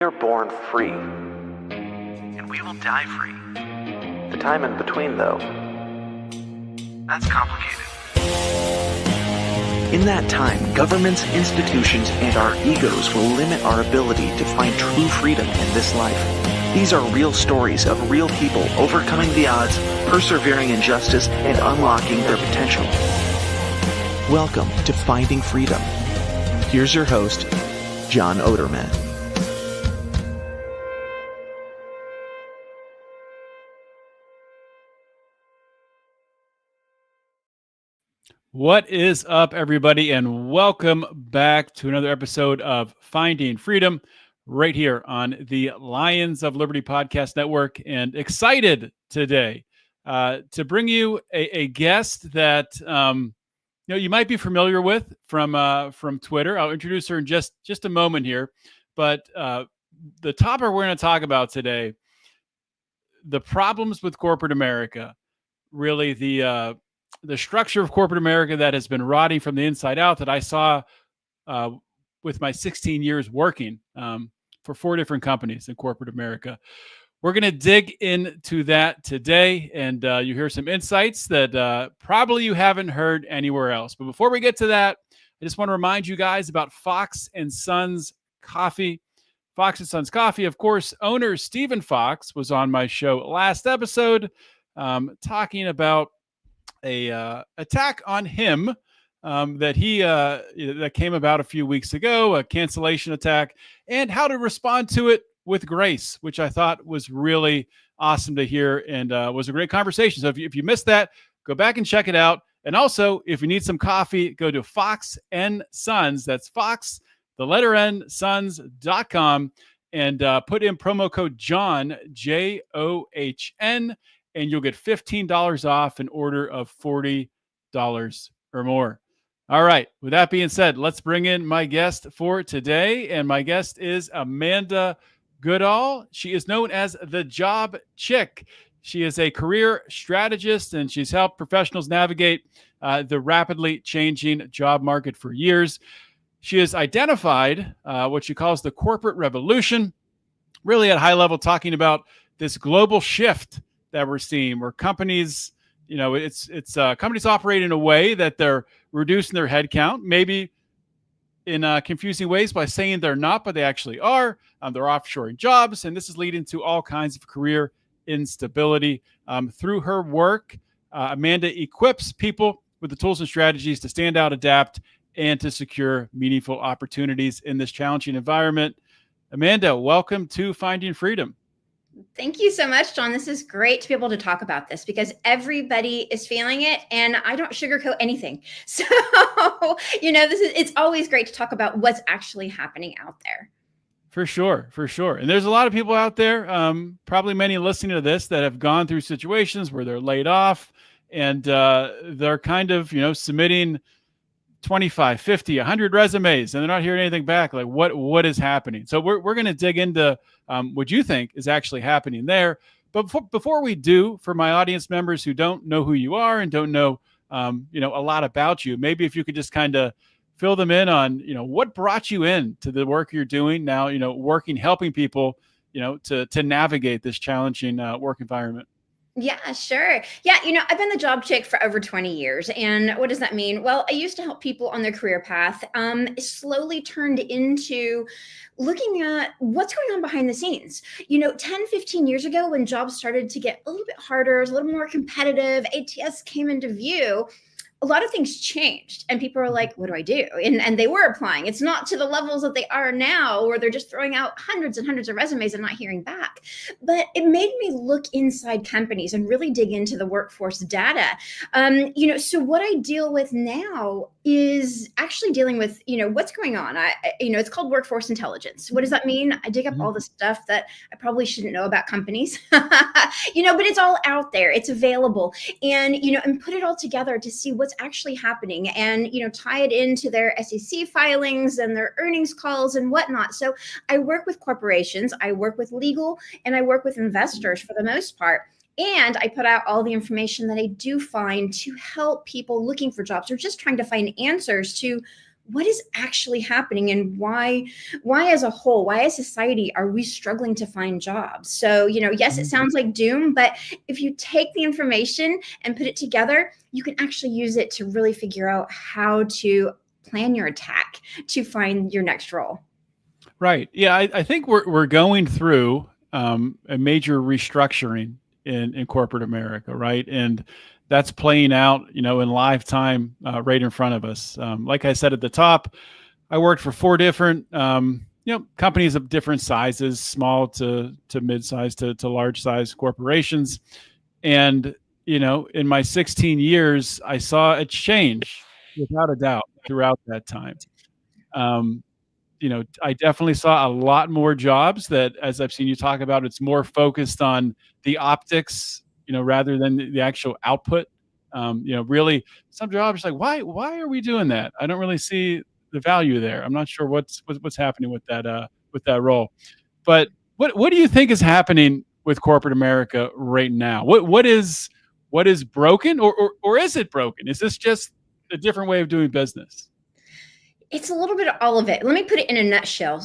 We are born free. And we will die free. The time in between, though, that's complicated. In that time, governments, institutions, and our egos will limit our ability to find true freedom in this life. These are real stories of real people overcoming the odds, persevering in justice, and unlocking their potential. Welcome to Finding Freedom. Here's your host, John Odermatt. What is up, everybody, and welcome back to another episode of Finding Freedom right here on the Lions of Liberty Podcast Network. And excited today to bring you a guest that you might be familiar with from Twitter. I'll introduce her in just a moment here. But the topic we're going to talk about today, the problems with corporate America, really the structure of corporate America that has been rotting from the inside out, that I saw with my 16 years working for 4 different companies in corporate America. We're going to dig into that today, and you hear some insights that probably you haven't heard anywhere else. But before we get to that, I just want to remind you guys about Fox and Sons Coffee. Fox and Sons Coffee, of course, owner Stephen Fox was on my show last episode talking about a attack on him that came about a few weeks ago, a cancellation attack, and how to respond to it with grace, which I thought was really awesome to hear and was a great conversation. So if you missed that, go back and check it out. And also, if you need some coffee, go to Fox and Sons. That's Fox, the letter N, sons.com, and put in promo code John, JOHN, and you'll get $15 off an order of $40 or more. All right. With that being said, let's bring in my guest for today. And my guest is Amanda Goodall. She is known as the Job Chick. She is a career strategist, and she's helped professionals navigate the rapidly changing job market for years. She has identified what she calls the corporate revolution, really at a high level, talking about this global shift that we're seeing, where companies, companies operate in a way that they're reducing their headcount, maybe in confusing ways by saying they're not, but they actually are. They're offshoring jobs, and this is leading to all kinds of career instability. Through her work, Amanda equips people with the tools and strategies to stand out, adapt, and to secure meaningful opportunities in this challenging environment. Amanda, welcome to Finding Freedom. Thank you so much, John. This is great to be able to talk about this because everybody is feeling it, and I don't sugarcoat anything. So, it's always great to talk about what's actually happening out there. For sure. And there's a lot of people out there, probably many listening to this, that have gone through situations where they're laid off, and they're kind of, submitting 25, 50, 100 resumes, and they're not hearing anything back. Like what is happening? So we're going to dig into what you think is actually happening there. But before we do, for my audience members who don't know who you are and don't know, a lot about you, maybe if you could just kind of fill them in on, what brought you in to the work you're doing now, helping people, to navigate this challenging work environment. Yeah, sure. Yeah, I've been the Job Chick for over 20 years. And what does that mean? Well, I used to help people on their career path. It slowly turned into looking at what's going on behind the scenes. 10, 15 years ago, when jobs started to get a little bit harder, it was a little more competitive, ATS came into view, a lot of things changed, and people are like, what do I do? And they were applying. It's not to the levels that they are now, where they're just throwing out hundreds and hundreds of resumes and not hearing back. But it made me look inside companies and really dig into the workforce data. So what I deal with now is actually dealing with, what's going on. It's called workforce intelligence. What does that mean? I dig up all the stuff that I probably shouldn't know about companies, but it's all out there. It's available, and put it all together to see what's actually happening, and tie it into their SEC filings and their earnings calls and whatnot. So I work with corporations, I work with legal, and I work with investors for the most part. And I put out all the information that I do find to help people looking for jobs or just trying to find answers to what is actually happening, and why as a whole, why as society are we struggling to find jobs? So, yes, it sounds like doom, but if you take the information and put it together, you can actually use it to really figure out how to plan your attack to find your next role. Right. Yeah, I think we're going through a major restructuring in corporate America, right? And that's playing out, in live time right in front of us. Like I said at the top, I worked for 4 different, companies of different sizes, small to mid-size to large-size corporations. And, in my 16 years, I saw a change without a doubt throughout that time. Um, I definitely saw a lot more jobs that, as I've seen you talk about, it's more focused on the optics, rather than the actual output. Really, some jobs like, why are we doing that? I don't really see the value there. I'm not sure what's happening with that role. But what do you think is happening with corporate America right now? What is broken, or is it broken? Is this just a different way of doing business? It's a little bit of all of it. Let me put it in a nutshell.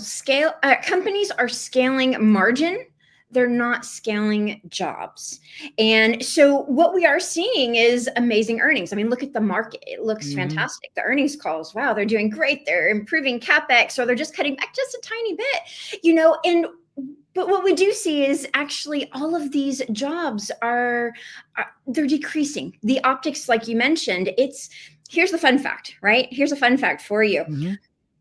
Companies are scaling margin. They're not scaling jobs. And so what we are seeing is amazing earnings. I mean, look at the market. It looks fantastic. The earnings calls, wow, they're doing great. They're improving CapEx, or they're just cutting back just a tiny bit, but what we do see is actually all of these jobs they're decreasing. The optics, like you mentioned, here's the fun fact, right? Here's a fun fact for you.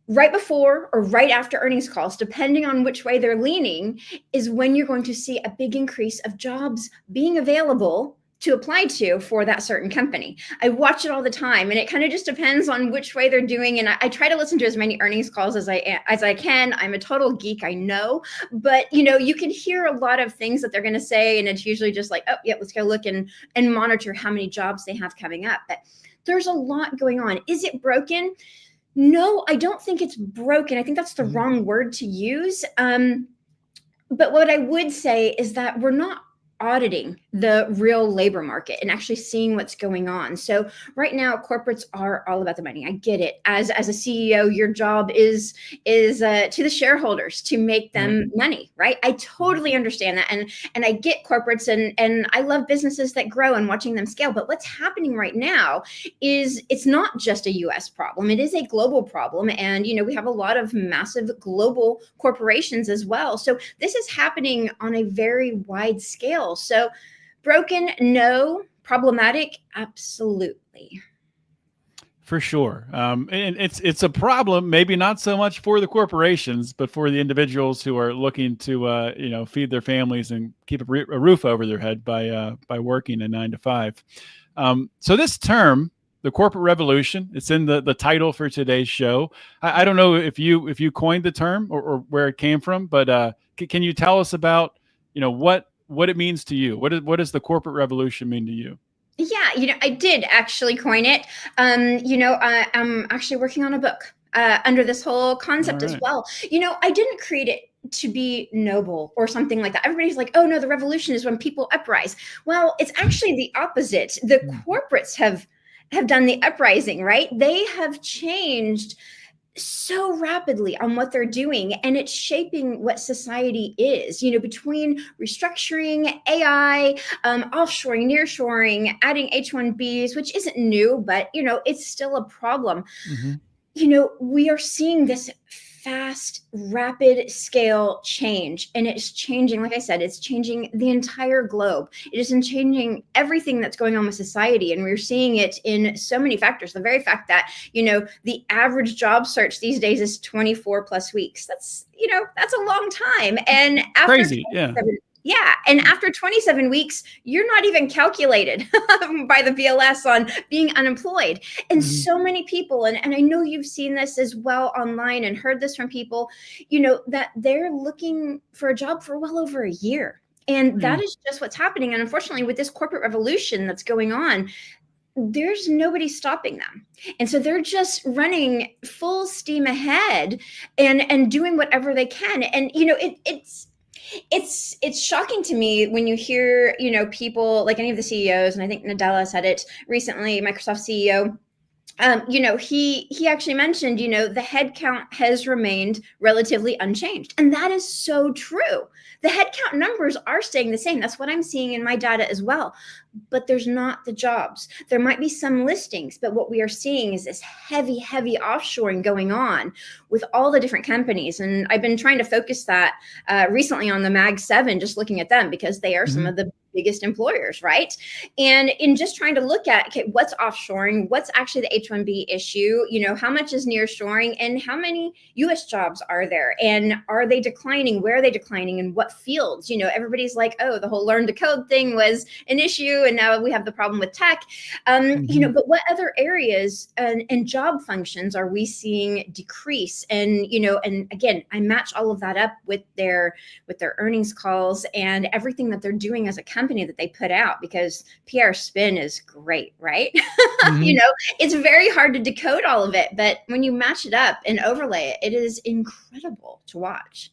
Right before or right after earnings calls, depending on which way they're leaning, is when you're going to see a big increase of jobs being available to apply to for that certain company. I watch it all the time, and it kind of just depends on which way they're doing. And I try to listen to as many earnings calls as I can. I'm a total geek, I know, but you can hear a lot of things that they're going to say, and it's usually just like, oh yeah, let's go look and monitor how many jobs they have coming up. But there's a lot going on. Is it broken? No, I don't think it's broken. I think that's the wrong word to use. But what I would say is that we're not auditing the real labor market and actually seeing what's going on. So right now, corporates are all about the money. I get it. As a CEO, your job is to the shareholders to make them money, right? I totally understand that, and I get corporates, and I love businesses that grow and watching them scale. But what's happening right now is it's not just a U.S. problem; it is a global problem, and we have a lot of massive global corporations as well. So this is happening on a very wide scale. So broken, no. Problematic, absolutely. For sure. And it's a problem, maybe not so much for the corporations, but for the individuals who are looking to feed their families and keep a roof over their head by working a 9 to 5. So this term, the corporate revolution, it's in the title for today's show. I don't know if you coined the term or where it came from, but can you tell us about what it means to you? What does the corporate revolution mean to you? Yeah, I did actually coin it. I'm actually working on a book under this whole concept as well. I didn't create it to be noble or something like that. Everybody's like, oh no, the revolution is when people uprise. Well, it's actually the opposite. The corporates have done the uprising, right? They have changed so rapidly on what they're doing, and it's shaping what society is, between restructuring, AI, offshoring, nearshoring, adding H-1Bs, which isn't new, but it's still a problem. We are seeing this fast, rapid scale change, and it's changing, like I said, it's changing the entire globe. It is changing everything that's going on with society, and we're seeing it in so many factors. The very fact that the average job search these days is 24 plus weeks. That's a long time, and after crazy, yeah. Yeah. And after 27 weeks, you're not even calculated by the BLS on being unemployed. And so many people, and I know you've seen this as well online and heard this from people, that they're looking for a job for well over a year. And that is just what's happening. And unfortunately, with this corporate revolution that's going on, there's nobody stopping them. And so they're just running full steam ahead and doing whatever they can. And, it's shocking to me when you hear, people like any of the CEOs, and I think Nadella said it recently, Microsoft CEO, he actually mentioned, the head count has remained relatively unchanged. And that is so true. The head count numbers are staying the same. That's what I'm seeing in my data as well. But there's not the jobs. There might be some listings, but what we are seeing is this heavy, heavy offshoring going on with all the different companies. And I've been trying to focus that recently on the Mag 7, just looking at them because they are some of the biggest employers, right? And in just trying to look at, okay, what's offshoring, what's actually the H-1B issue, how much is nearshoring, and how many US jobs are there, and are they declining, where are they declining, and what fields? Everybody's like, oh, the whole learn to code thing was an issue, and now we have the problem with tech. But what other areas and job functions are we seeing decrease? And and again, I match all of that up with their earnings calls and everything that they're doing as a company that they put out, because PR spin is great, right? It's very hard to decode all of it, but when you match it up and overlay it, it is incredible to watch.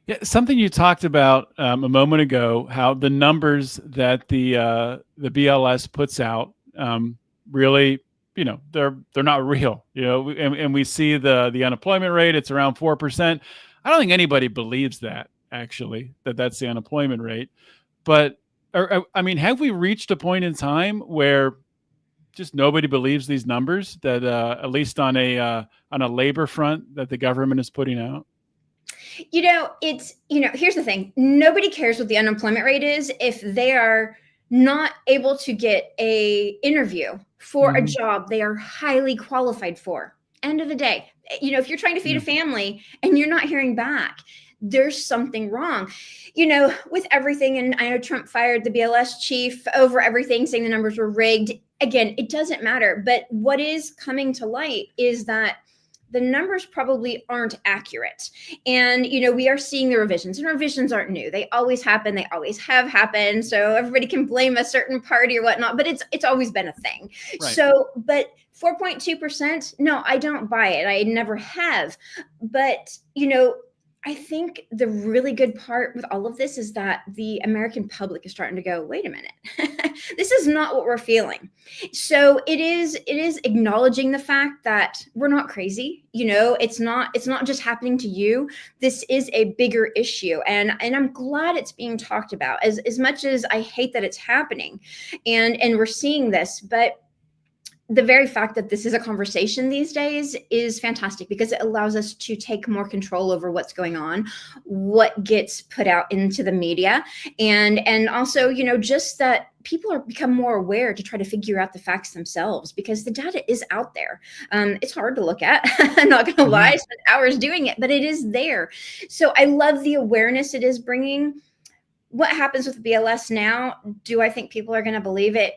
Yeah, something you talked about a moment ago, how the numbers that the BLS puts out really, they're not real. And we see the unemployment rate; it's around 4%. I don't think anybody believes that actually, that's the unemployment rate. But have we reached a point in time where just nobody believes these numbers that at least on a labor front that the government is putting out? Here's the thing. Nobody cares what the unemployment rate is if they are not able to get a interview for a job they are highly qualified for. End of the day. If you're trying to feed a family and you're not hearing back, there's something wrong, with everything. And I know Trump fired the BLS chief over everything, saying the numbers were rigged. Again, it doesn't matter. But what is coming to light is that the numbers probably aren't accurate. And, we are seeing the revisions, and revisions aren't new. They always happen. They always have happened. So everybody can blame a certain party or whatnot, but it's always been a thing. Right. So, but 4.2%, no, I don't buy it. I never have. But, I think the really good part with all of this is that the American public is starting to go, wait a minute, this is not what we're feeling. So it is acknowledging the fact that we're not crazy. It's not just happening to you. This is a bigger issue. And I'm glad it's being talked about, as much as I hate that it's happening and we're seeing this, but the very fact that this is a conversation these days is fantastic, because it allows us to take more control over what's going on, what gets put out into the media, and also, just that people are become more aware to try to figure out the facts themselves, because the data is out there. It's hard to look at. I'm not going to lie, I spent hours doing it, but it is there. So I love the awareness it is bringing. What happens with BLS now? Do I think people are going to believe it?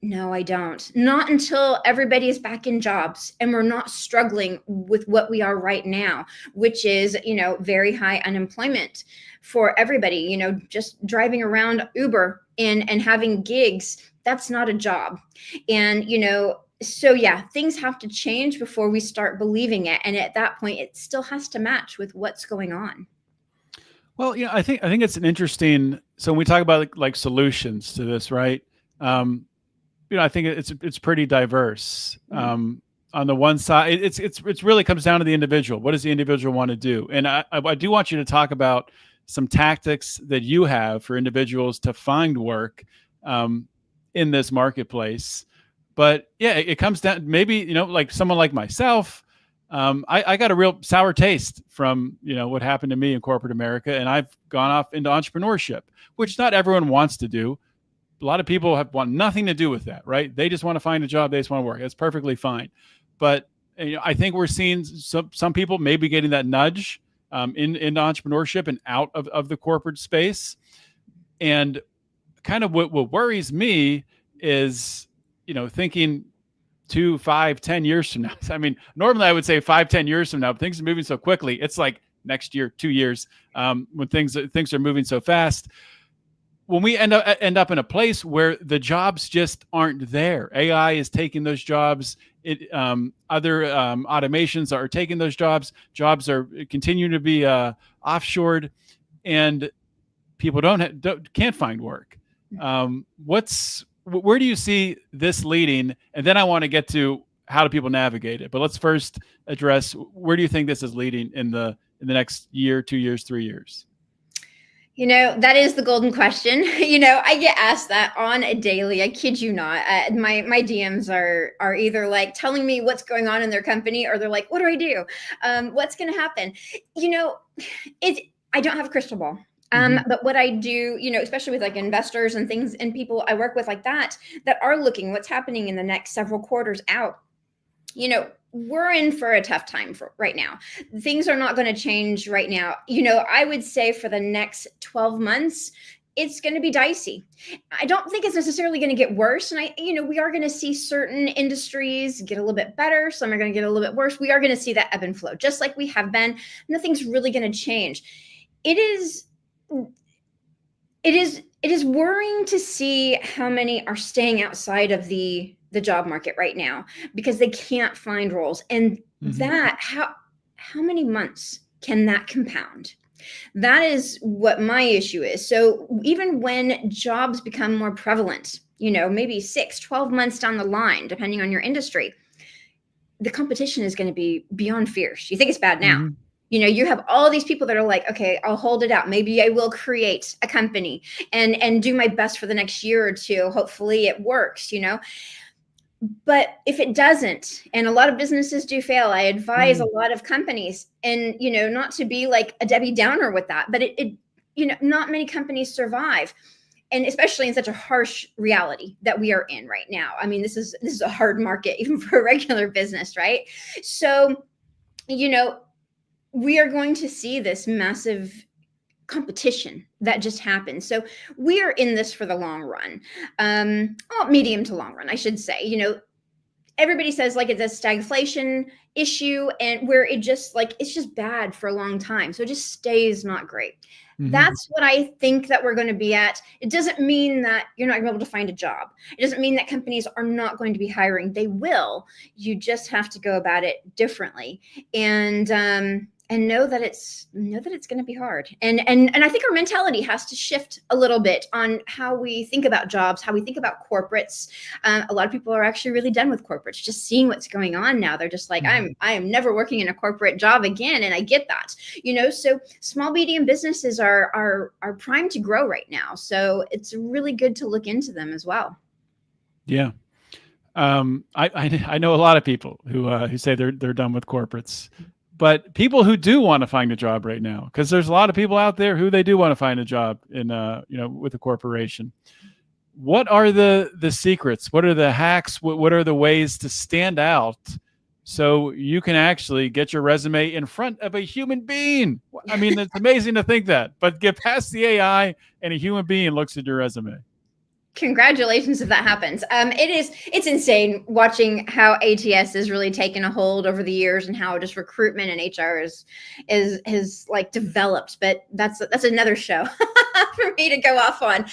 No, I don't. Not until everybody is back in jobs and we're not struggling with what we are right now, which is, very high unemployment for everybody, just driving around Uber and having gigs. That's not a job. And, so yeah, things have to change before we start believing it. And at that point, it still has to match with what's going on. Well, I think it's an interesting, so when we talk about like solutions to this, right? I think it's pretty diverse. On the one side, it's really comes down to the individual. What does the individual want to do? And I do want you to talk about some tactics that you have for individuals to find work in this marketplace. But yeah, it comes down, maybe, like someone like myself, I got a real sour taste from, what happened to me in corporate America. And I've gone off into entrepreneurship, which not everyone wants to do. A lot of people want nothing to do with that, right? They just want to find a job. They just want to work. That's perfectly fine. But I think we're seeing some people maybe getting that nudge into entrepreneurship and out of the corporate space. And kind of what worries me is, thinking 2, 5, 10 years from now. I mean, normally I would say 5, 10 years from now, but things are moving so quickly. It's like next year, 2 years, when things are moving so fast. When we end up in a place where the jobs just aren't there, AI is taking those jobs. Other automations are taking those jobs. Jobs are continuing to be offshored, and people can't find work. Where do you see this leading? And then I want to get to how do people navigate it? But let's first address, where do you think this is leading in the next year, 2 years, 3 years? That is the golden question. I get asked that on a daily. I kid you not. My DMs are either like telling me what's going on in their company, or they're like, "What do I do? What's going to happen?" I don't have a crystal ball. But what I do, especially with like investors and things and people I work with like that are looking what's happening in the next several quarters out. We're in for a tough time right now. Things are not going to change right now. I would say for the next 12 months, it's going to be dicey. I don't think it's necessarily going to get worse. And we are going to see certain industries get a little bit better. Some are going to get a little bit worse. We are going to see that ebb and flow, just like we have been. Nothing's really going to change. It is worrying to see how many are staying outside of the job market right now because they can't find roles. And that, how many months can that compound? That is what my issue is. So even when jobs become more prevalent, maybe 6, 12 months down the line, depending on your industry, the competition is going to be beyond fierce. You think it's bad now. You have all these people that are like, okay, I'll hold it out. Maybe I will create a company and do my best for the next year or two. Hopefully it works, But if it doesn't, and a lot of businesses do fail, I advise a lot of companies, and, not to be like a Debbie Downer with that, but not many companies survive. And especially in such a harsh reality that we are in right now. I mean, this is a hard market, even for a regular business, right? So, we are going to see this massive competition that just happened. So we are in this for the long run, medium to long run, I should say. Everybody says like it's a stagflation issue, and where it's just bad for a long time. So it just stays not great. That's what I think that we're going to be at. It doesn't mean that you're not going to be able to find a job. It doesn't mean that companies are not going to be hiring. They will. You just have to go about it differently. And know that it's going to be hard. And I think our mentality has to shift a little bit on how we think about jobs, how we think about corporates. A lot of people are actually really done with corporates, just seeing what's going on now. They're just like, I am never working in a corporate job again. And I get that, so small, medium businesses are primed to grow right now. So it's really good to look into them as well. Yeah. I know a lot of people who say they're done with corporates. But people who do want to find a job right now, because there's a lot of people out there who they do want to find a job in, with a corporation. What are the secrets? What are the hacks? What are the ways to stand out so you can actually get your resume in front of a human being? I mean, it's amazing to think that, but get past the AI and a human being looks at your resume. Congratulations if that happens. It's insane watching how ATS has really taken a hold over the years, and how just recruitment and HR is like developed. But that's another show for me to go off on.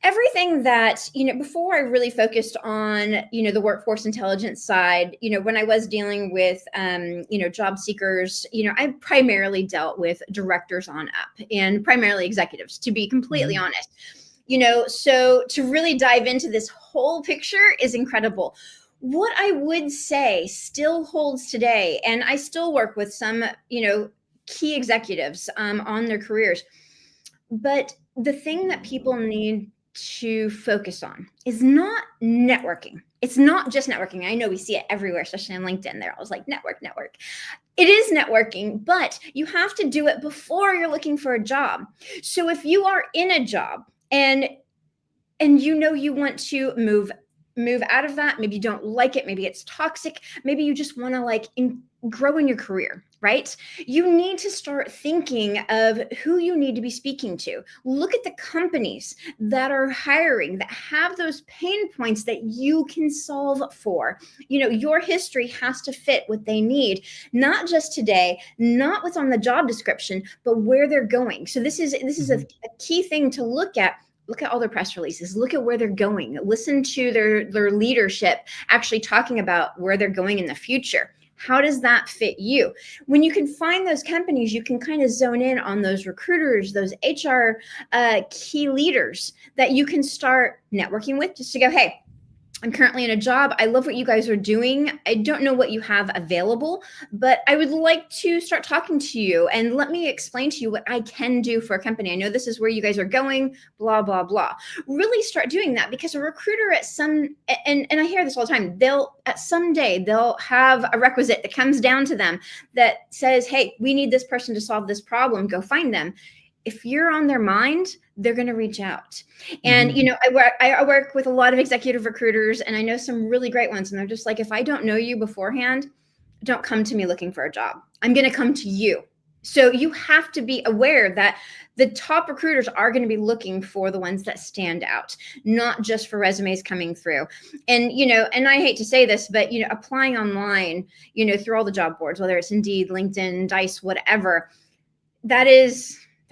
Everything that, before I really focused on, the workforce intelligence side, when I was dealing with, job seekers, I primarily dealt with directors on up, and primarily executives, to be completely honest. So to really dive into this whole picture is incredible. What I would say still holds today, and I still work with some, key executives on their careers, but the thing that people need to focus on is not networking. It's not just networking. I know we see it everywhere, especially on LinkedIn. They're always like, network. It is networking, but you have to do it before you're looking for a job. So if you are in a job, and you want to move out of that, maybe you don't like it, maybe it's toxic, maybe you just want to grow in your career, right? You need to start thinking of who you need to be speaking to. Look at the companies that are hiring, that have those pain points that you can solve for. Your history has to fit what they need, not just today, not what's on the job description, but where they're going. So this is a key thing to look at. Look at all their press releases, look at where they're going, listen to their leadership actually talking about where they're going in the future. How does that fit you? When you can find those companies, you can kind of zone in on those recruiters, those HR key leaders that you can start networking with, just to go, hey, I'm currently in a job. I love what you guys are doing. I don't know what you have available, but I would like to start talking to you and let me explain to you what I can do for a company. I know this is where you guys are going, blah, blah, blah. Really start doing that, because a recruiter at some, and I hear this all the time, someday they'll have a requisite that comes down to them that says, hey, we need this person to solve this problem. Go find them. If you're on their mind, they're going to reach out. And, I work with a lot of executive recruiters, and I know some really great ones. And they're just like, if I don't know you beforehand, don't come to me looking for a job. I'm going to come to you. So you have to be aware that the top recruiters are going to be looking for the ones that stand out, not just for resumes coming through. And, and I hate to say this, but, applying online, through all the job boards, whether it's Indeed, LinkedIn, Dice, whatever,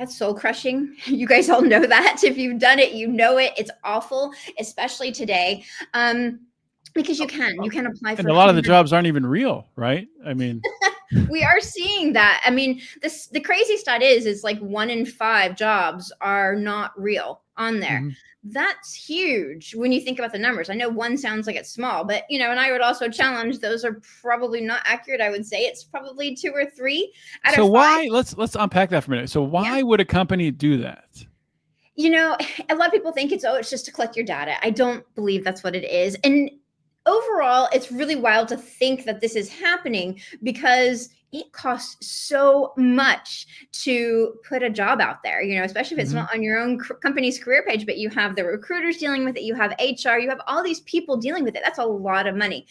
that's soul crushing. You guys all know that. If you've done it, you know it. It's awful, especially today. Because you can apply for. And a lot of the jobs aren't even real, right? I mean, we are seeing that. I mean, the crazy stat is like 1 in 5 jobs are not real on there. Mm-hmm. That's huge when you think about the numbers. I know 1 sounds like it's small, but and I would also challenge those are probably not accurate. I would say it's probably 2 or 3 out of 5. So why? Let's unpack that for a minute. So why would a company do that? A lot of people think it's just to collect your data. I don't believe that's what it is. And overall, it's really wild to think that this is happening, because it costs so much to put a job out there, especially if it's not on your own company's career page, but you have the recruiters dealing with it, you have HR, you have all these people dealing with it. That's a lot of money.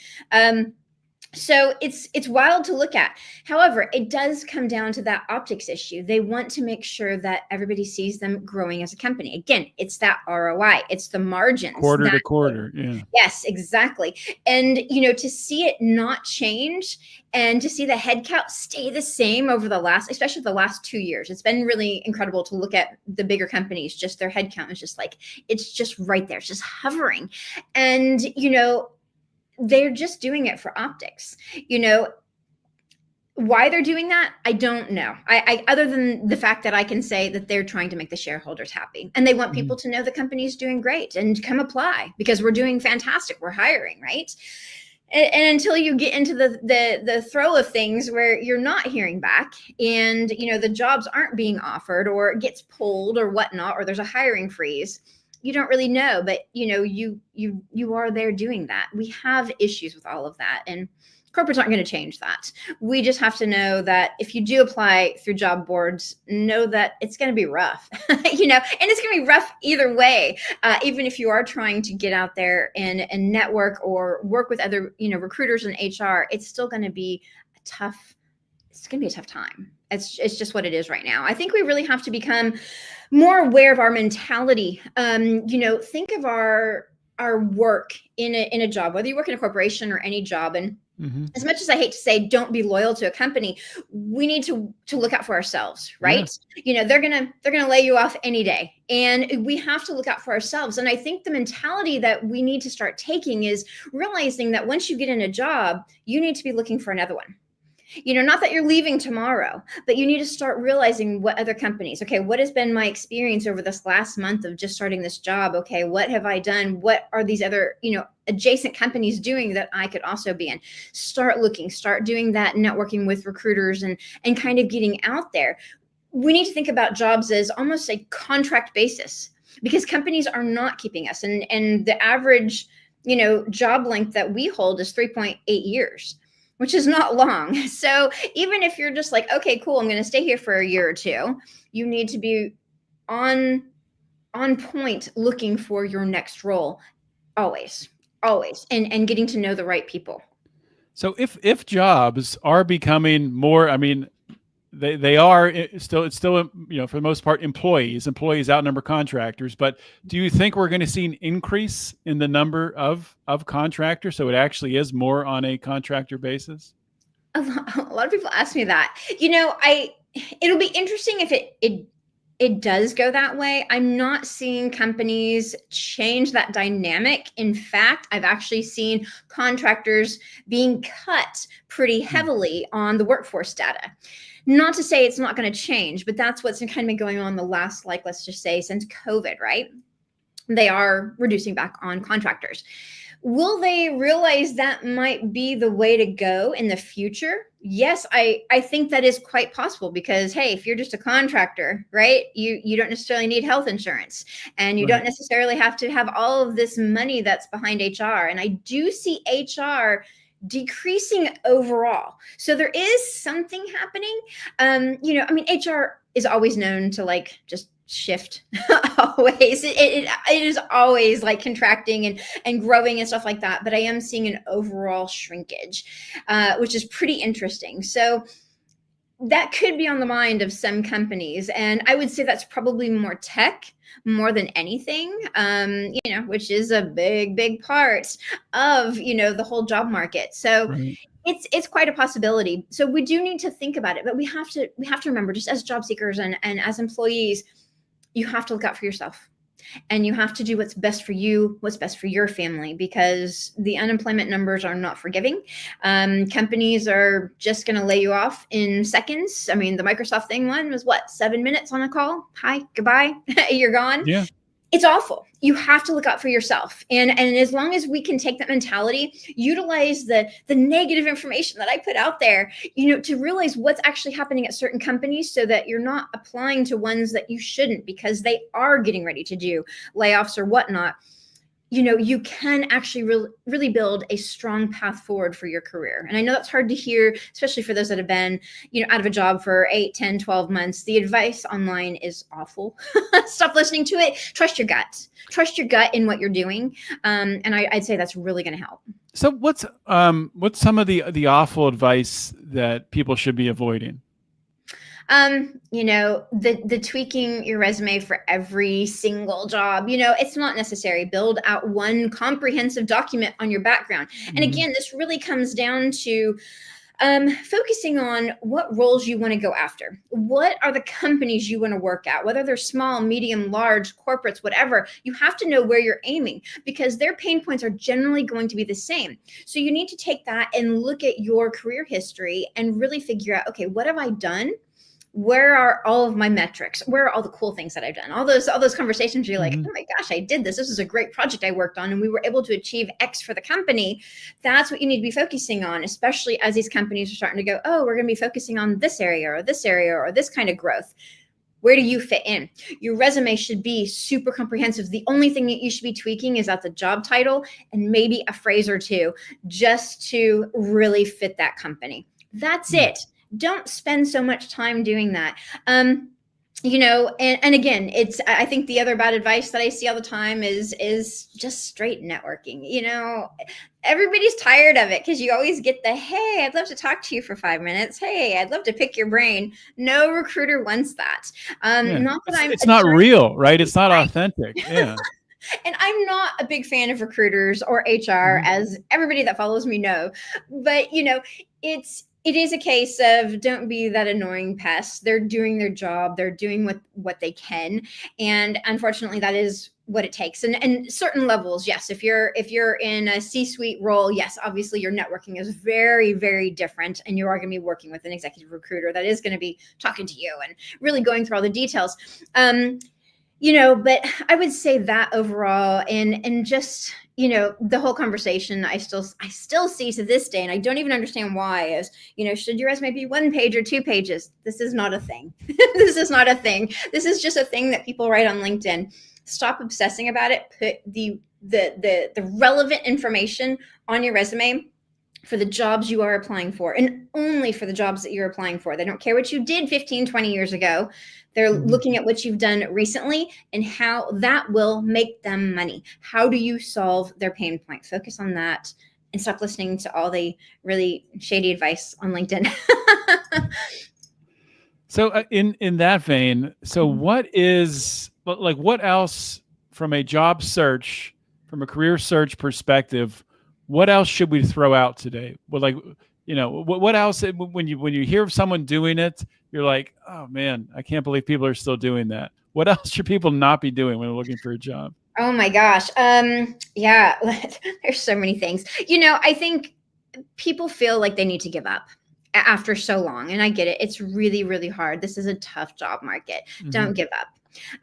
So it's wild to look at. However, it does come down to that optics issue. They want to make sure that everybody sees them growing as a company. Again, it's that ROI. It's the margins. Quarter to quarter. Yeah. Yes, exactly. And, to see it not change and to see the headcount stay the same over especially the last 2 years, it's been really incredible to look at the bigger companies. Just their headcount is just like, it's just right there. It's just hovering. And, they're just doing it for optics. Why they're doing that, I don't know. I other than the fact that I can say that they're trying to make the shareholders happy, and they want people to know the company's doing great and come apply because we're doing fantastic. We're hiring, right? And until you get into the throw of things where you're not hearing back, and the jobs aren't being offered, or it gets pulled or whatnot, or there's a hiring freeze, you don't really know. But you are there doing that. We have issues with all of that, and corporates aren't going to change that. We just have to know that if you do apply through job boards, know that it's going to be rough, and it's going to be rough either way. Even if you are trying to get out there and network or work with other, recruiters and HR, it's still going to be it's going to be a tough time. It's just what it is right now. I think we really have to become more aware of our mentality. Think of our work in a job, whether you work in a corporation or any job. And as much as I hate to say, don't be loyal to a company, we need to look out for ourselves, right? Yeah. They're gonna lay you off any day, and we have to look out for ourselves. And I think the mentality that we need to start taking is realizing that once you get in a job, you need to be looking for another one. Not that you're leaving tomorrow, but you need to start realizing what other companies, okay, what has been my experience over this last month of just starting this job? Okay, what have I done? What are these other, adjacent companies doing that I could also be in? Start looking, start doing that networking with recruiters and kind of getting out there. We need to think about jobs as almost a contract basis, because companies are not keeping us. And the average, job length that we hold is 3.8 years. Which is not long. So even if you're just like, okay, cool, I'm going to stay here for a year or two, you need to be on point looking for your next role, always, and getting to know the right people. So if jobs are becoming more, I mean, they are still, it's still, for the most part, employees outnumber contractors. But do you think we're going to see an increase in the number of contractors? So it actually is more on a contractor basis? A lot of people ask me that. It'll be interesting if it does go that way. I'm not seeing companies change that dynamic. In fact, I've actually seen contractors being cut pretty heavily on the workforce data. Not to say it's not going to change, but that's what's kind of been going on the last, let's just say, since COVID, right? They are reducing back on contractors. Will they realize that might be the way to go in the future? Yes, I think that is quite possible because, hey, if you're just a contractor, right, you don't necessarily need health insurance, and you Right. don't necessarily have to have all of this money that's behind HR. And I do see HR decreasing overall. So there is something happening. I mean, HR is always known to like just shift always. It is always like contracting and growing and stuff like that. But I am seeing an overall shrinkage, which is pretty interesting. So that could be on the mind of some companies. And I would say that's probably more tech more than anything, which is a big part of, the whole job market. So Right. it's quite a possibility. So we do need to think about it, but we have to remember, just as job seekers and as employees, you have to look out for yourself. And you have to do what's best for you, what's best for your family, because the unemployment numbers are not forgiving. Companies are just going to lay you off in seconds. I mean, the Microsoft thing one was 7 minutes on a call. Hi, goodbye, you're gone. Yeah. It's awful. You have to look out for yourself. And as long as we can take that mentality, utilize the negative information that I put out there, to realize what's actually happening at certain companies so that you're not applying to ones that you shouldn't because they are getting ready to do layoffs or whatnot. You can actually really build a strong path forward for your career. And I know that's hard to hear, especially for those that have been, out of a job for 8, 10, 12 months. The advice online is awful. Stop listening to it. Trust your gut. Trust your gut in what you're doing. And I'd say that's really going to help. So what's some of the awful advice that people should be avoiding? The tweaking your resume for every single job, it's not necessary. Build out one comprehensive document on your background. And again, this really comes down to focusing on what roles you want to go after. What are the companies you want to work at, whether they're small, medium, large, corporates, whatever. You have to know where you're aiming because their pain points are generally going to be the same. So you need to take that and look at your career history and really figure out, okay, what have I done? Where are all of my metrics? Where are all the cool things that I've done? All those conversations you're like, oh my gosh, I did this. This was a great project I worked on and we were able to achieve X for the company. That's what you need to be focusing on, especially as these companies are starting to go, oh, we're going to be focusing on this area or this kind of growth. Where do you fit in? Your resume should be super comprehensive. The only thing that you should be tweaking is at the job title and maybe a phrase or two just to really fit that company. That's it. Don't spend so much time doing that. And again, I think the other bad advice that I see all the time is just straight networking. Everybody's tired of it because you always get the, hey, I'd love to talk to you for 5 minutes. Hey, I'd love to pick your brain. No recruiter wants that. Not that it's not real, right? It's not authentic. Yeah. And I'm not a big fan of recruiters or HR, as everybody that follows me know. But, it is a case of don't be that annoying pest. They're doing their job. They're doing what they can. And unfortunately, that is what it takes. And certain levels, yes. If you're in a C-suite role, yes, obviously your networking is very, very different. And you are going to be working with an executive recruiter that is going to be talking to you and really going through all the details. But I would say that overall and just, the whole conversation I still see to this day, and I don't even understand why, is, should your resume be 1 page or 2 pages? This is not a thing. This is not a thing. This is just a thing that people write on LinkedIn. Stop obsessing about it. Put the relevant information on your resume for the jobs you are applying for, and only for the jobs that you're applying for. They don't care what you did 15, 20 years ago. They're looking at what you've done recently and how that will make them money. How do you solve their pain point? Focus on that and stop listening to all the really shady advice on LinkedIn. So in that vein, so what else from a job search, from a career search perspective, what else should we throw out today? Well, what else, when you hear of someone doing it, you're like, oh man, I can't believe people are still doing that. What else should people not be doing when they're looking for a job? Oh my gosh. Yeah, there's so many things. I think people feel like they need to give up after so long. And I get it. It's really, really hard. This is a tough job market. Don't give up.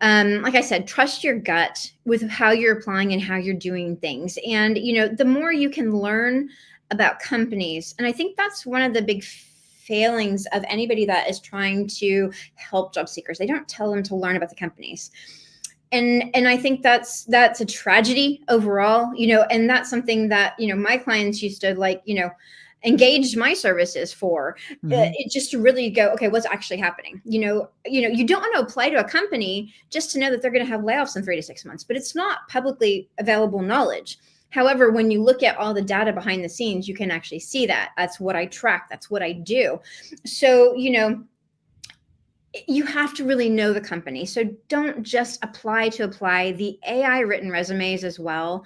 Like I said, trust your gut with how you're applying and how you're doing things. And, the more you can learn about companies, and I think that's one of the big failings of anybody that is trying to help job seekers. They don't tell them to learn about the companies. And I think that's a tragedy overall, and that's something that, my clients used to engage my services for, it just to really go, okay, what's actually happening? You don't want to apply to a company just to know that they're going to have layoffs in 3 to 6 months, but it's not publicly available knowledge. However, when you look at all the data behind the scenes, you can actually see that. That's what I track. That's what I do. So, you have to really know the company. So don't just apply to apply. The AI written resumes as well.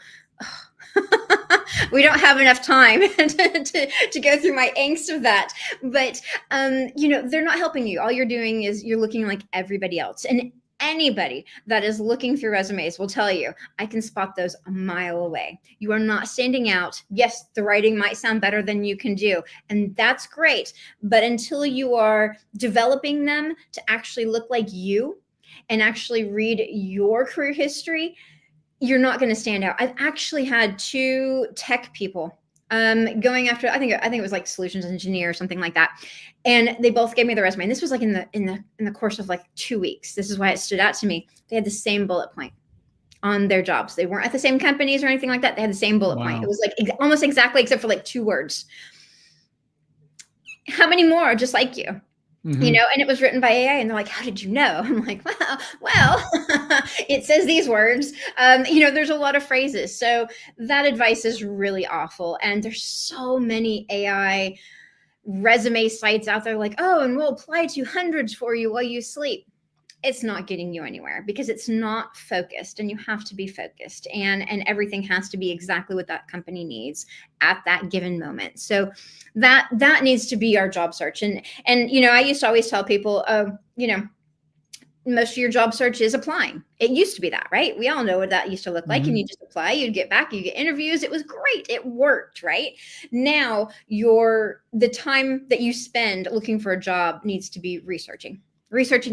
We don't have enough time to go through my angst of that. But, they're not helping you. All you're doing is you're looking like everybody else. And anybody that is looking through resumes will tell you, I can spot those a mile away. You are not standing out. Yes, the writing might sound better than you can do, and that's great. But until you are developing them to actually look like you and actually read your career history, you're not going to stand out. I've actually had 2 tech people going after, I think it was like solutions engineer or something like that. And they both gave me the resume. And this was like in the course of like 2 weeks. This is why it stood out to me. They had the same bullet point on their jobs. They weren't at the same companies or anything like that. They had the same bullet point. It was like almost exactly, except for like 2 words. How many more are just like you? And it was written by AI, and they're like, how did you know? I'm like, well, it says these words. There's a lot of phrases. So that advice is really awful. And there's so many AI resume sites out there like, oh, and we'll apply to hundreds for you while you sleep. It's not getting you anywhere because it's not focused, and you have to be focused, and everything has to be exactly what that company needs at that given moment. So that needs to be our job search. And I used to always tell people, most of your job search is applying. It used to be that, right? We all know what that used to look like. And you just apply, you'd get back, you get interviews. It was great. It worked, right? Now the time that you spend looking for a job needs to be researching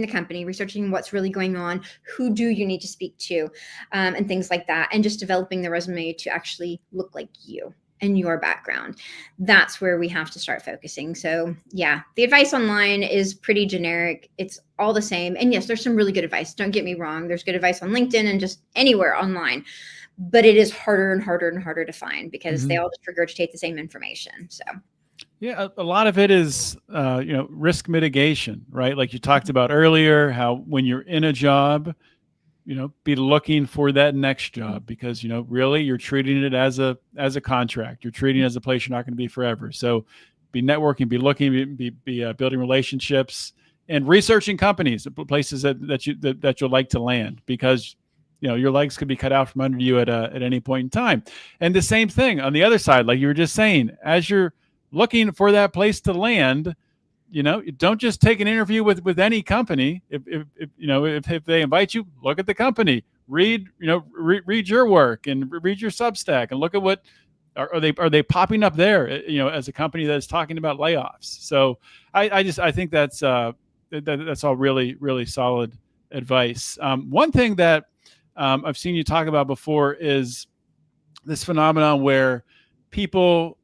the company, researching what's really going on, who do you need to speak to, and things like that, and just developing the resume to actually look like you and your background. That's where we have to start focusing. So yeah, the advice online is pretty generic. It's all the same. And yes, there's some really good advice. Don't get me wrong. There's good advice on LinkedIn and just anywhere online, but it is harder and harder and harder to find because they all just regurgitate the same information. So yeah, a lot of it is, risk mitigation, right? Like you talked about earlier, how when you're in a job, be looking for that next job because, really you're treating it as a contract. You're treating it as a place you're not going to be forever. So be networking, be looking, be building relationships and researching companies, places that you'll like to land because, your legs could be cut out from under you at any point in time. And the same thing on the other side, like you were just saying, as you're looking for that place to land, don't just take an interview with any company. If they invite you, look at the company, read your work and read your Substack and look at what are they popping up there, as a company that's talking about layoffs. So I think that's all really, really solid advice. One thing that I've seen you talk about before is this phenomenon where people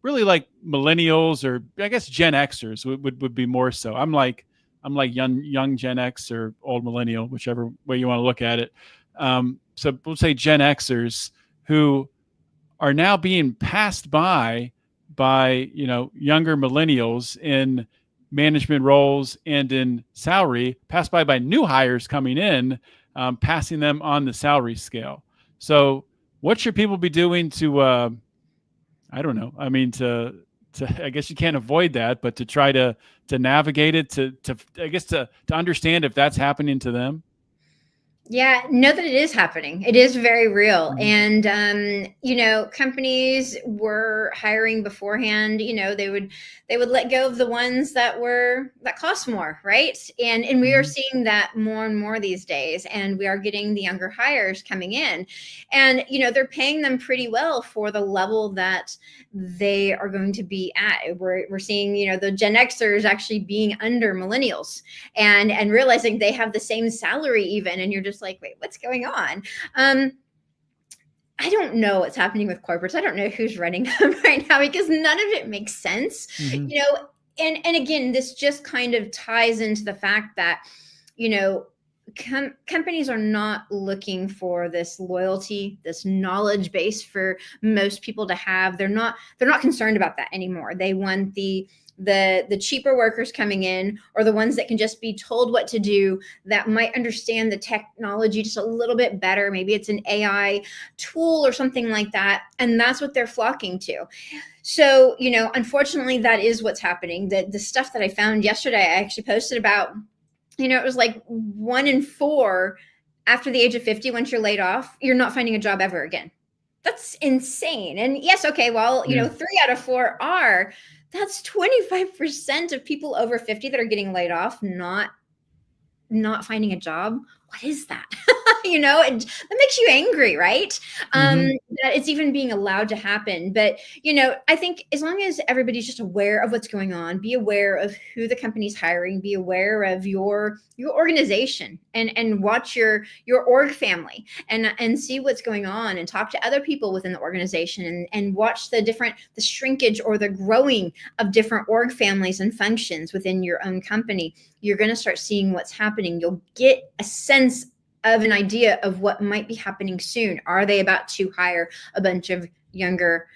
really like millennials, or I guess Gen Xers would be more so. I'm like young Gen X or old millennial, whichever way you want to look at it. So we'll say Gen Xers who are now being passed by younger millennials in management roles and in salary, passed by new hires coming in, passing them on the salary scale. So what should people be doing to I don't know. I mean, to I guess you can't avoid that, but to try to navigate it, to I guess to understand if that's happening to them. Yeah, know that it is happening. It is very real. Mhm. And companies were hiring beforehand. They would let go of the ones that cost more, right? And we are Mhm. seeing that more and more these days. And we are getting the younger hires coming in. And they're paying them pretty well for the level that they are going to be at. We're seeing, the Gen Xers actually being under millennials and realizing they have the same salary even, and you're just like, wait, what's going on? um I don't know what's happening with corporates. I don't know who's running them right now because none of it makes sense. Mhm. you know and again, this just kind of ties into the fact that you know companies are not looking for this loyalty, this knowledge base for most people to have. They're not concerned about that anymore. They want the cheaper workers coming in, or the ones that can just be told what to do, that might understand the technology just a little bit better. Maybe it's an AI tool or something like that, and that's what they're flocking to. So unfortunately, that is what's happening. The stuff that I found yesterday, I actually posted about. It was like 1 in 4 after the age of 50, once you're laid off, you're not finding a job ever again. That's insane. And yes, okay, well, Yeah. 3 out of 4 are. That's 25% of people over 50 that are getting laid off, not finding a job. What is that? That makes you angry, right? Mhm. That it's even being allowed to happen. But I think as long as everybody's just aware of what's going on, be aware of who the company's hiring, be aware of your organization, and watch your org family, and see what's going on, and talk to other people within the organization, and watch the shrinkage or the growing of different org families and functions within your own company. You're going to start seeing what's happening. You'll get a sense of an idea of what might be happening soon. Are they about to hire a bunch of younger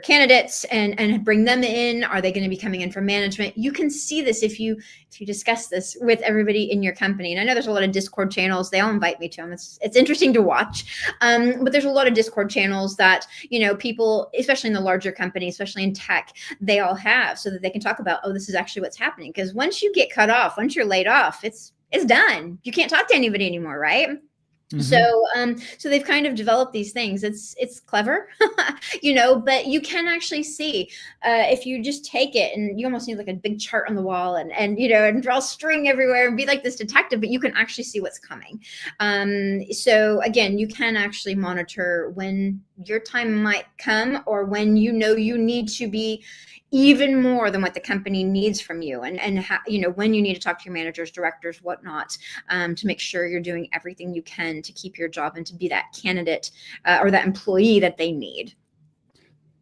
candidates and bring them in? Are they going to be coming in from management? You can see this if you discuss this with everybody in your company. And I know there's a lot of Discord channels. They all invite me to them. It's interesting to watch. But there's a lot of Discord channels that people, especially in the larger companies, especially in tech, they all have, so that they can talk about, oh, this is actually what's happening. Because once you get cut off, once you're laid off, it's done. You can't talk to anybody anymore, right? Mhm. So they've kind of developed these things. It's clever, but you can actually see, if you just take it, and you almost need like a big chart on the wall, and draw string everywhere and be like this detective, but you can actually see what's coming. So again, you can actually monitor when your time might come, or when you need to be even more than what the company needs from you, and when you need to talk to your managers, directors, whatnot, to make sure you're doing everything you can to keep your job and to be that candidate, or that employee that they need.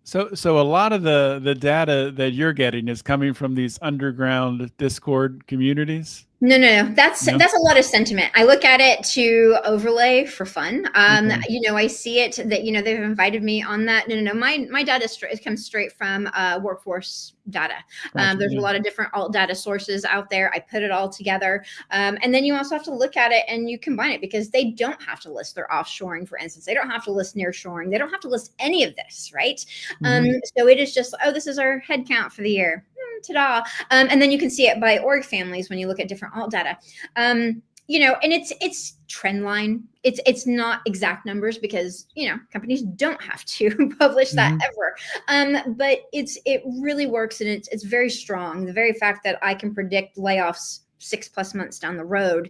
So a lot of the data that you're getting is coming from these underground Discord communities? No. That's No? a lot of sentiment. I look at it to overlay for fun. Okay. I see it that they've invited me on that. No. My data it comes straight from workforce data. Gotcha. There's a Yeah. lot of different alt data sources out there. I put it all together, and then you also have to look at it and you combine it, because they don't have to list their offshoring, for instance. They don't have to list nearshoring. They don't have to list any of this, right? Um, Mhm. so it is just, oh, this is our head count for the year. Ta-da. And then you can see it by org families when you look at different alt data. And it's trend line. It's not exact numbers, because companies don't have to publish that Mhm. ever. But it really works, and it's very strong. The very fact that I can predict layoffs 6+ months down the road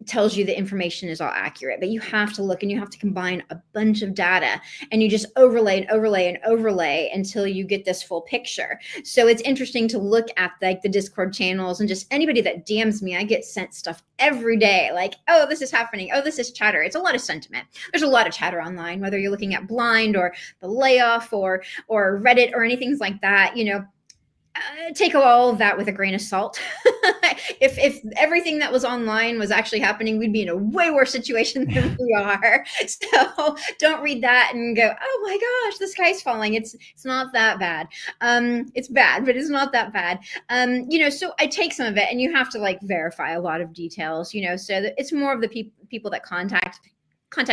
tells you the information is all accurate. But you have to look, and you have to combine a bunch of data, and you just overlay and overlay and overlay until you get this full picture. So it's interesting to look at like the Discord channels, and just anybody that DMs me. I get sent stuff every day, like, oh, this is happening, oh, this is chatter. It's a lot of sentiment. There's a lot of chatter online, whether you're looking at Blind or the layoff, or Reddit, or anything like that. Take all of that with a grain of salt. If everything that was online was actually happening, we'd be in a way worse situation than we are. So don't read that and go, oh my gosh, the sky's falling. It's not that bad. It's bad, but it's not that bad. So I take some of it, and you have to like verify a lot of details. So that it's more of the people that contact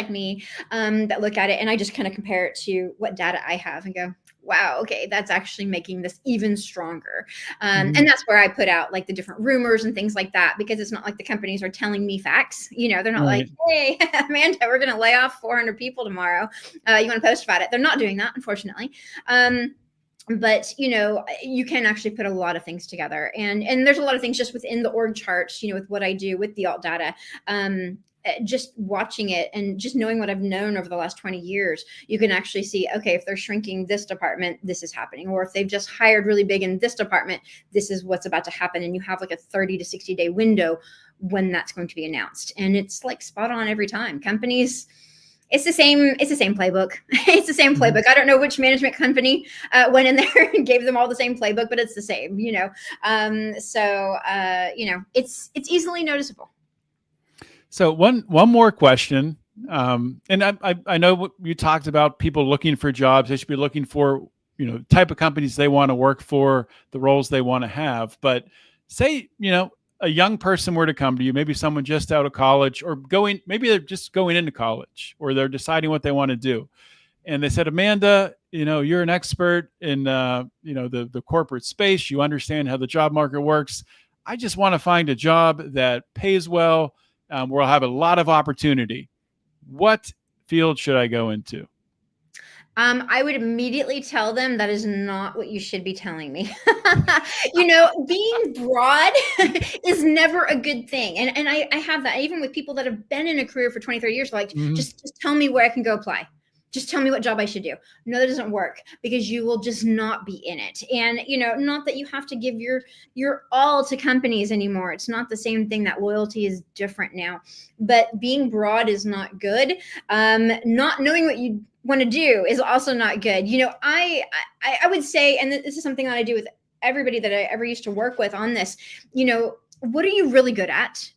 me, that look at it, and I just kind of compare it to what data I have and go, wow, okay, that's actually making this even stronger. And that's where I put out like the different rumors and things like that, because it's not like the companies are telling me facts. They're not like, hey, Amanda, we're going to lay off 400 people tomorrow. You want to post about it? They're not doing that, unfortunately. But you can actually put a lot of things together, and there's a lot of things just within the org charts, with what I do with the alt data. Just watching it and just knowing what I've known over the last 20 years, you can actually see, okay, if they're shrinking this department, this is happening. Or if they've just hired really big in this department, this is what's about to happen. And you have like a 30 to 60 day window when that's going to be announced. And it's like spot on every time. Companies, it's the same playbook. It's the same playbook. I don't know which management company went in there and gave them all the same playbook, but it's the same, it's easily noticeable. So one more question, and I know what you talked about, people looking for jobs. They should be looking for the type of companies they want to work for, the roles they want to have. But say a young person were to come to you, maybe someone just out of college, or maybe they're just going into college, or they're deciding what they want to do, and they said, Amanda, you're an expert in the corporate space. You understand how the job market works. I just want to find a job that pays well. Where I'll have a lot of opportunity. What field should I go into? I would immediately tell them that is not what you should be telling me. Being broad is never a good thing. And I have that even with people that have been in a career for 20, 30 years, like, just tell me where I can go apply. Just tell me what job I should do. No, that doesn't work, because you will just not be in it. And, not that you have to give your all to companies anymore. It's not the same thing. That loyalty is different now, but being broad is not good. Not knowing what you want to do is also not good. I would say, and this is something that I do with everybody that I ever used to work with on this, what are you really good at?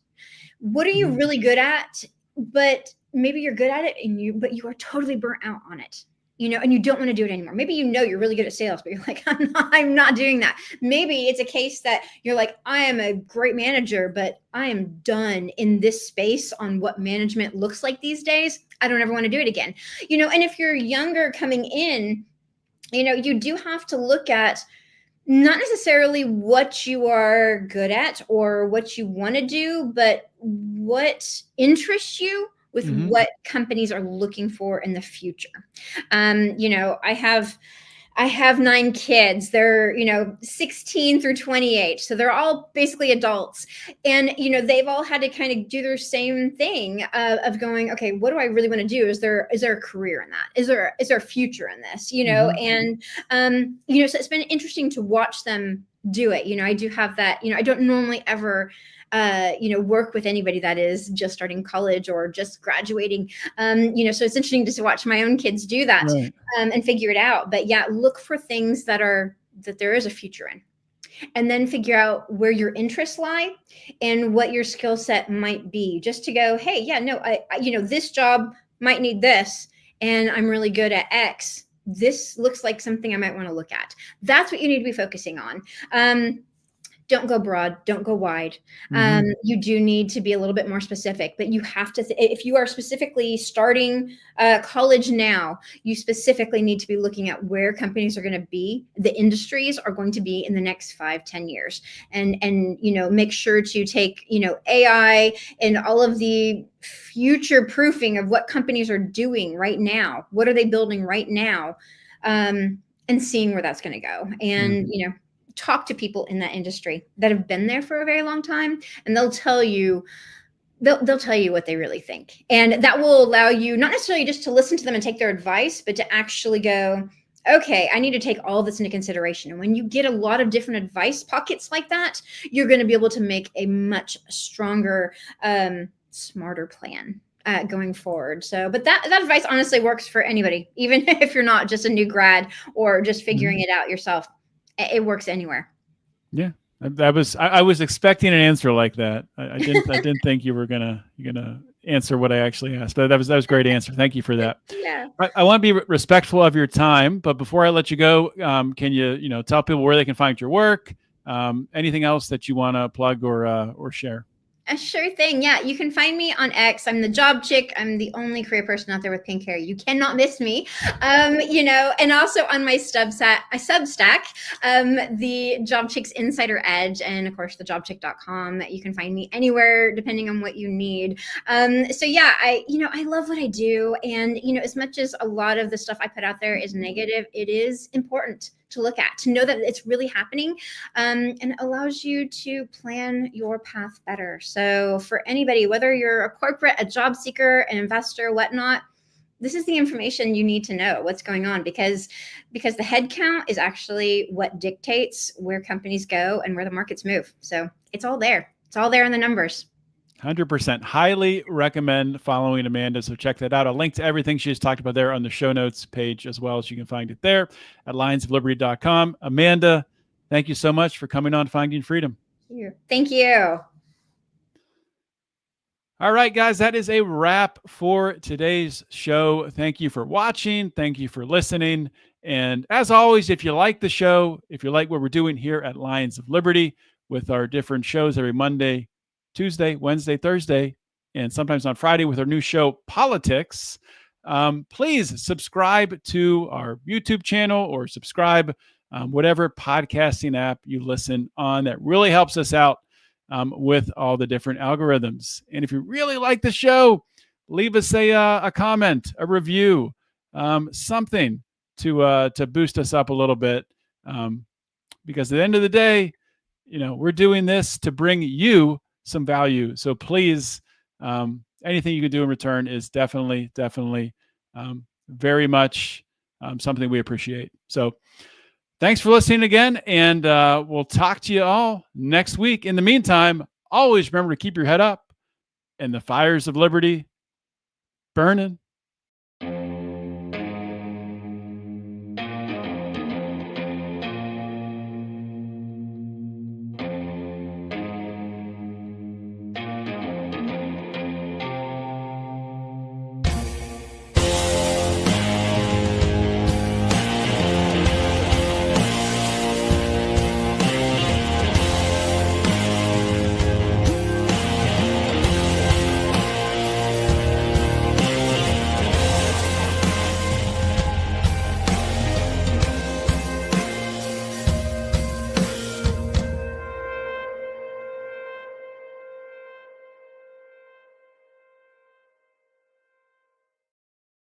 What are you really good at? But maybe you're good at it but you are totally burnt out on it, and you don't want to do it anymore. Maybe you're really good at sales, but you're like, I'm not doing that. Maybe it's a case that you're like, I am a great manager, but I am done in this space on what management looks like these days. I don't ever want to do it again. And if you're younger coming in, you do have to look at not necessarily what you are good at or what you want to do, but what interests you with what companies are looking for in the future. I have 9 kids. They're, 16 through 28. So they're all basically adults. And, they've all had to kind of do their same thing of going, okay, what do I really want to do? Is there a career in that? Is there a future in this? And, so it's been interesting to watch them do it. I do have that, I don't normally ever work with anybody that is just starting college or just graduating. So it's interesting just to watch my own kids do that, right, and figure it out. But yeah, look for things that there is a future in, and then figure out where your interests lie and what your skill set might be, just to go, hey, yeah, no, I this job might need this, and I'm really good at X. This looks like something I might want to look at. That's what you need to be focusing on. Don't go broad, don't go wide. You do need to be a little bit more specific, but you have to, if you are specifically starting college now, you specifically need to be looking at where companies are going to be, the industries are going to be in the next 5-10 years. And make sure to take, AI and all of the future proofing of what companies are doing right now. What are they building right now? And seeing where that's going to go. And, talk to people in that industry that have been there for a very long time, and they'll tell you what they really think. And that will allow you not necessarily just to listen to them and take their advice, but to actually go, okay, I need to take all this into consideration. And when you get a lot of different advice pockets like that, you're going to be able to make a much stronger, smarter plan going forward. So, but that advice honestly works for anybody, even if you're not just a new grad or just figuring it out yourself. It works anywhere. Yeah, I was expecting an answer like that. I didn't think you were gonna answer what I actually asked. But that was a great answer. Thank you for that. Yeah. I want to be respectful of your time, but before I let you go, can you tell people where they can find your work? Anything else that you want to plug or share? A sure thing. Yeah, you can find me on X. I'm the job chick. I'm the only career person out there with pink hair. You cannot miss me. And also on my Substack, the Job Chick's Insider Edge, and of course the jobchick.com. You can find me anywhere depending on what you need. So yeah, I love what I do, and as much as a lot of the stuff I put out there is negative, it is important to look at, to know that it's really happening, and it allows you to plan your path better. So for anybody, whether you're a corporate, a job seeker, an investor, whatnot, this is the information you need to know what's going on, because the head count is actually what dictates where companies go and where the markets move. So it's all there. It's all there in the numbers. 100%. Highly recommend following Amanda. So check that out. I'll link to everything she just talked about there on the show notes page as well, as you can find it there at lionsofliberty.com. Amanda, thank you so much for coming on Finding Freedom. Thank you. All right, guys, that is a wrap for today's show. Thank you for watching. Thank you for listening. And as always, if you like the show, if you like what we're doing here at Lions of Liberty with our different shows every Monday, Tuesday, Wednesday, Thursday, and sometimes on Friday with our new show, Politics, please subscribe to our YouTube channel or subscribe whatever podcasting app you listen on. That really helps us out with all the different algorithms. And if you really like the show, leave us a comment, a review, something to boost us up a little bit. Because at the end of the day, we're doing this to bring you some value. So please, anything you can do in return is definitely very much something we appreciate. So thanks for listening again, and we'll talk to you all next week. In the meantime, always remember to keep your head up and the fires of liberty burning.